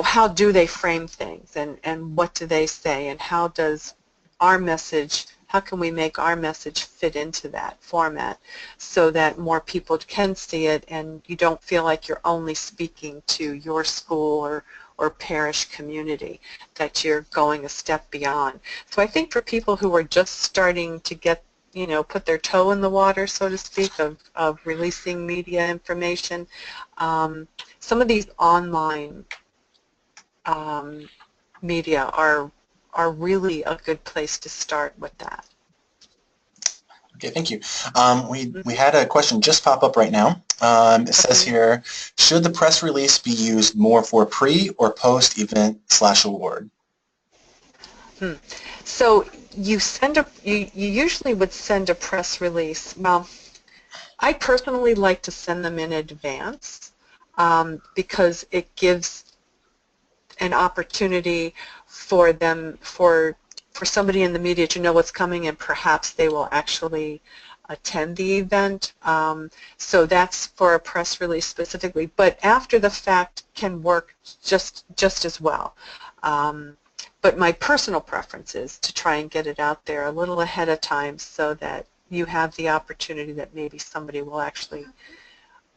how do they frame things and what do they say, and how does our message, how can we make our message fit into that format so that more people can see it and you don't feel like you're only speaking to your school or parish community, that you're going a step beyond. So I think for people who are just starting to get, put their toe in the water, so to speak, of releasing media information, some of these online media are really a good place to start with that. Okay, thank you. We had a question just pop up right now. It says here, should the press release be used more for pre or post event / award? So you usually would send a press release. Well, I personally like to send them in advance because it gives an opportunity for somebody in the media to know what's coming, and perhaps they will actually attend the event. So that's for a press release specifically, but after the fact can work just as well. but my personal preference is to try and get it out there a little ahead of time so that you have the opportunity that maybe somebody will actually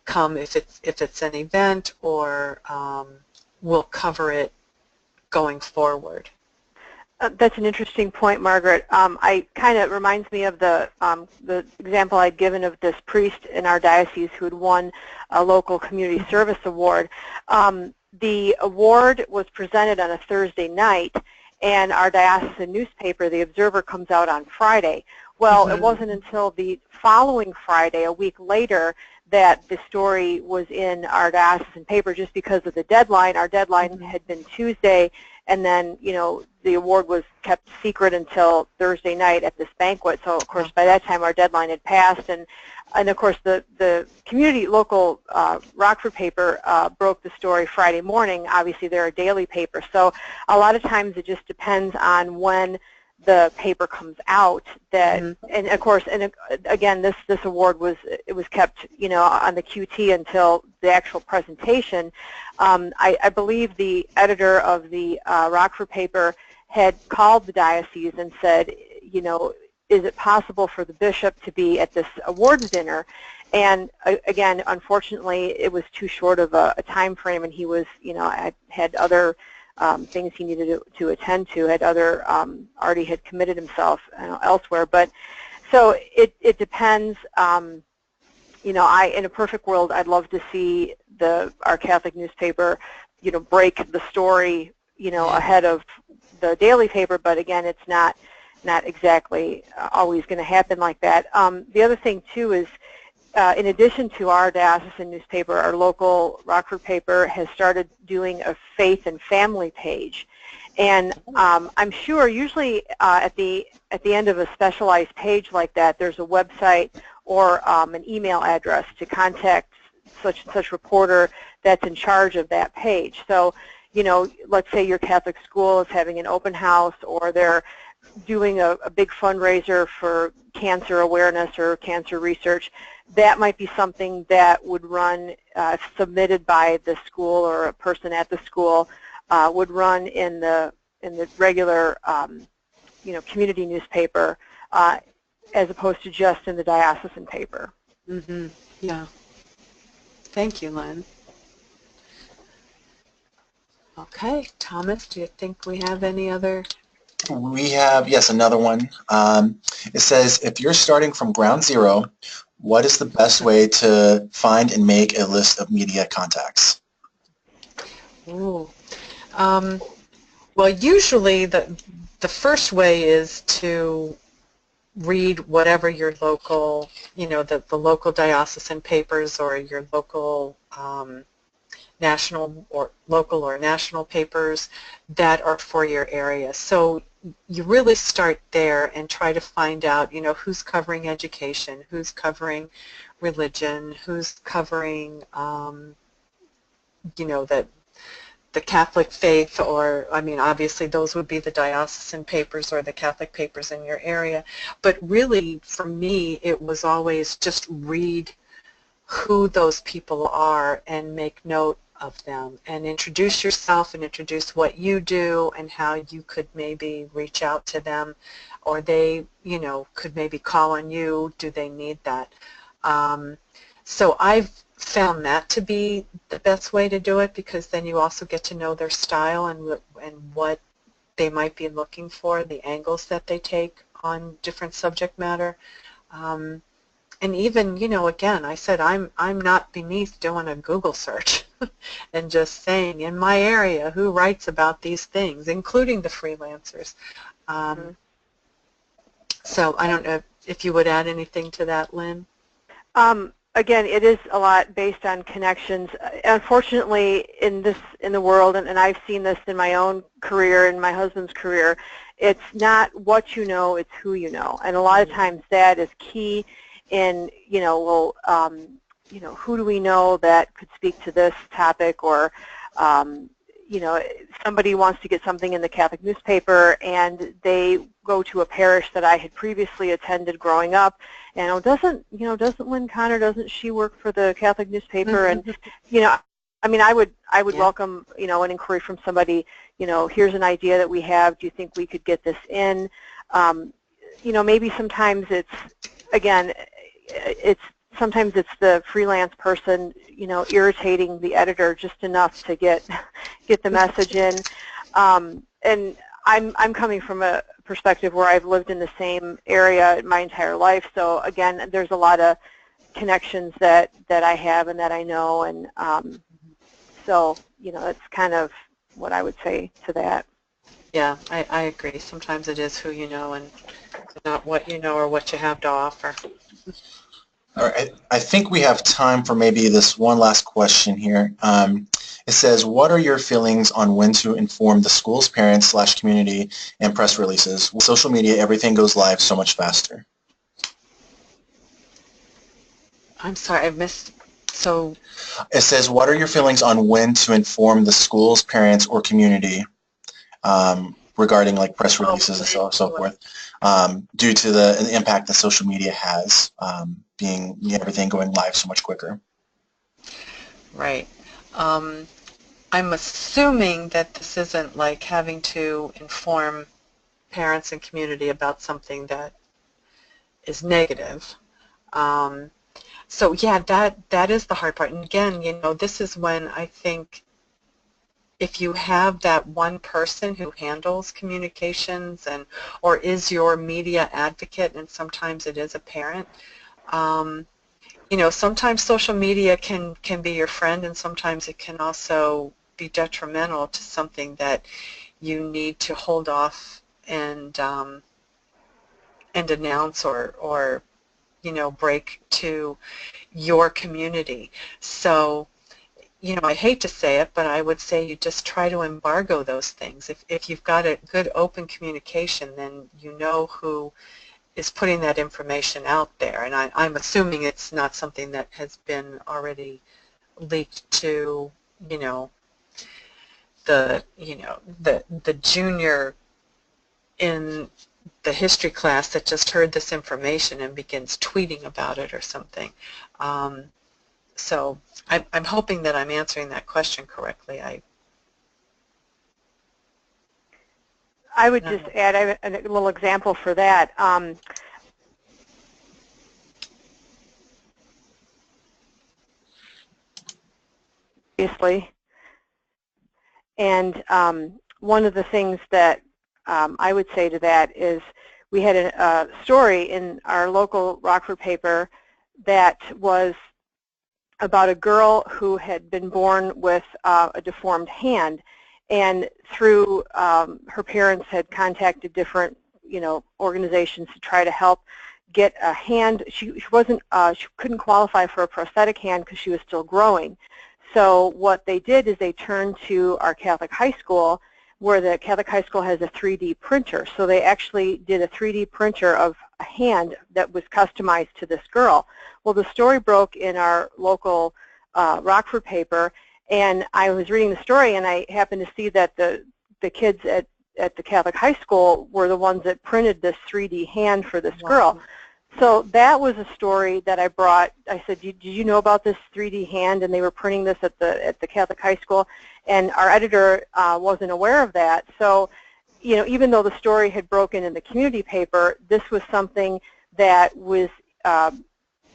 come if it's an event, or will cover it going forward. That's an interesting point, Margaret. I kind of reminds me of the example I'd given of this priest in our diocese who had won a local community service award. The award was presented on a Thursday night, and our diocesan newspaper, The Observer, comes out on Friday. Well, it wasn't until the following Friday, a week later, that the story was in our diocesan paper just because of the deadline. Our deadline had been Tuesday, and then, you know, the award was kept secret until Thursday night at this banquet. So, of course, by that time our deadline had passed, and of course the community local Rockford paper broke the story Friday morning. Obviously, they're a daily paper, so a lot of times it just depends on when the paper comes out. That and of course, and again, this award was kept, you know, on the QT until the actual presentation. I believe the editor of the Rockford paper had called the diocese and said, you know, is it possible for the bishop to be at this awards dinner? And again, unfortunately, it was too short of a time frame, and he was, you know, had other things he needed to attend to, had other already had committed himself, you know, elsewhere. But so it depends. You know, in a perfect world, I'd love to see our Catholic newspaper, you know, break the story, you know, ahead of the daily paper. But again, it's not exactly always going to happen like that. The other thing too is, in addition to our diocesan newspaper, our local Rockford paper has started doing a faith and family page, and I'm sure usually at the end of a specialized page like that, there's a website or an email address to contact such and such reporter that's in charge of that page. So, you know, let's say your Catholic school is having an open house, or they're doing a big fundraiser for cancer awareness or cancer research. That might be something that would run, submitted by the school or a person at the school, would run in the regular, you know, community newspaper, as opposed to just in the diocesan paper. Yeah. Thank you, Lynn. Okay, Thomas, do you think we have any other? We have, yes, another one. It says, if you're starting from ground zero, what is the best way to find and make a list of media contacts? Ooh. Well, usually the first way is to read whatever your local, you know, the local diocesan papers, or your local national or local or national papers that are for your area. So you really start there and try to find out, you know, who's covering education, who's covering religion, who's covering, you know, the Catholic faith, or, I mean, obviously those would be the diocesan papers or the Catholic papers in your area. But really, for me, it was always just read who those people are and make note of them, and introduce yourself and introduce what you do and how you could maybe reach out to them, or they, you know, could maybe call on you. Do they need that? So I've found that to be the best way to do it, because then you also get to know their style and what they might be looking for, the angles that they take on different subject matter. And even, you know, again, I said I'm not beneath doing a Google search and just saying, in my area, who writes about these things, including the freelancers. So I don't know if you would add anything to that, Lynn. Again, it is a lot based on connections. Unfortunately, in the world, and I've seen this in my own career and my husband's career, it's not what you know, it's who you know. And a lot of times that is key in, you know, well, you know, who do we know that could speak to this topic, or, you know, somebody wants to get something in the Catholic newspaper and they go to a parish that I had previously attended growing up, and doesn't Lynn Connor, doesn't she work for the Catholic newspaper? And, you know, I mean, I would Yeah. welcome, you know, an inquiry from somebody, you know, here's an idea that we have, do you think we could get this in? You know, maybe sometimes it's, again, sometimes it's the freelance person, you know, irritating the editor just enough to get the message in. And I'm coming from a perspective where I've lived in the same area my entire life, so again, there's a lot of connections that I have and that I know, and so, you know, that's kind of what I would say to that. Yeah, I agree. Sometimes it is who you know and not what you know or what you have to offer. All right, I think we have time for maybe this one last question here. It says, what are your feelings on when to inform the school's parents / community and press releases? With social media, everything goes live so much faster. I'm sorry, I missed, so... It says, what are your feelings on when to inform the school's parents or community regarding like press releases and so forth, due to the impact that social media has, being everything going live so much quicker? Right. I'm assuming that this isn't like having to inform parents and community about something that is negative. So yeah, that is the hard part. And again, you know, this is when I think if you have that one person who handles communications and or is your media advocate, and sometimes it is a parent, you know, sometimes social media can be your friend, and sometimes it can also be detrimental to something that you need to hold off and announce or you know, break to your community. So, you know, I hate to say it, but I would say you just try to embargo those things. If you've got a good open communication, then you know who is putting that information out there. And I'm assuming it's not something that has been already leaked to, you know, the junior in the history class that just heard this information and begins tweeting about it or something. So I'm hoping that I'm answering that question correctly. I would just add a little example for that. Obviously, and one of the things that I would say to that is we had a story in our local Rockford paper that was about a girl who had been born with a deformed hand, and through her parents had contacted different, you know, organizations to try to help get a hand. She couldn't qualify for a prosthetic hand because she was still growing. So what they did is they turned to our Catholic high school, where the Catholic high school has a 3D printer. So they actually did a 3D printer of a hand that was customized to this girl. Well, the story broke in our local Rockford paper, and I was reading the story, and I happened to see that the kids at the Catholic high school were the ones that printed this 3D hand for this girl. So that was a story that I brought. I said, did you know about this 3D hand? And they were printing this at the Catholic high school, and our editor wasn't aware of that. So, you know, even though the story had broken in the community paper, this was something that was,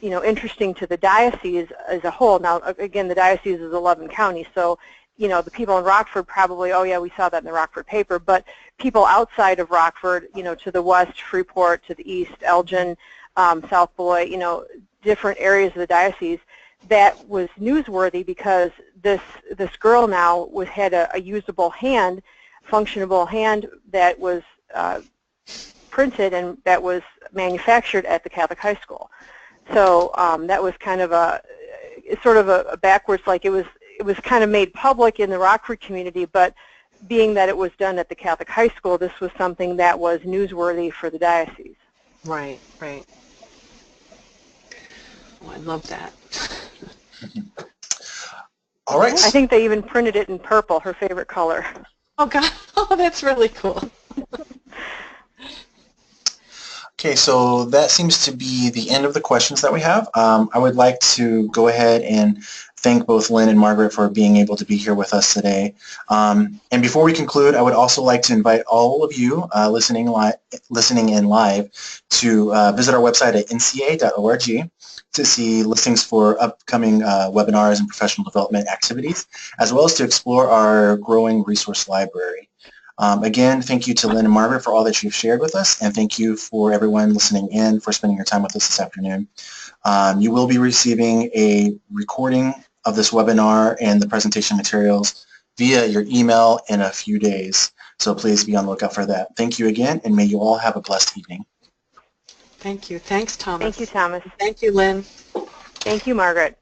you know, interesting to the diocese as a whole. Now, again, the diocese is 11 counties, so, you know, the people in Rockford probably, oh yeah, we saw that in the Rockford paper, but people outside of Rockford, you know, to the west, Freeport, to the east, Elgin, South Beloit, you know, different areas of the diocese, that was newsworthy because this girl now had a usable hand, functionable hand that was printed and that was manufactured at the Catholic high school. So that was kind of sort of a backwards, like it was kind of made public in the Rockford community, but being that it was done at the Catholic high school, this was something that was newsworthy for the diocese. Right, right. Oh, I love that. All right. I think they even printed it in purple, her favorite color. Oh, God. Oh, that's really cool. Okay, so that seems to be the end of the questions that we have. I would like to go ahead and thank both Lynn and Margaret for being able to be here with us today. And before we conclude, I would also like to invite all of you listening in live to visit our website at ncea.org to see listings for upcoming webinars and professional development activities, as well as to explore our growing resource library. Again, thank you to Lynn and Margaret for all that you've shared with us, and thank you for everyone listening in for spending your time with us this afternoon. You will be receiving a recording of this webinar and the presentation materials via your email in a few days, so please be on the lookout for that. Thank you again, and may you all have a blessed evening. Thank you. Thanks, Thomas. Thank you, Thomas. Thank you, Lynn. Thank you, Margaret.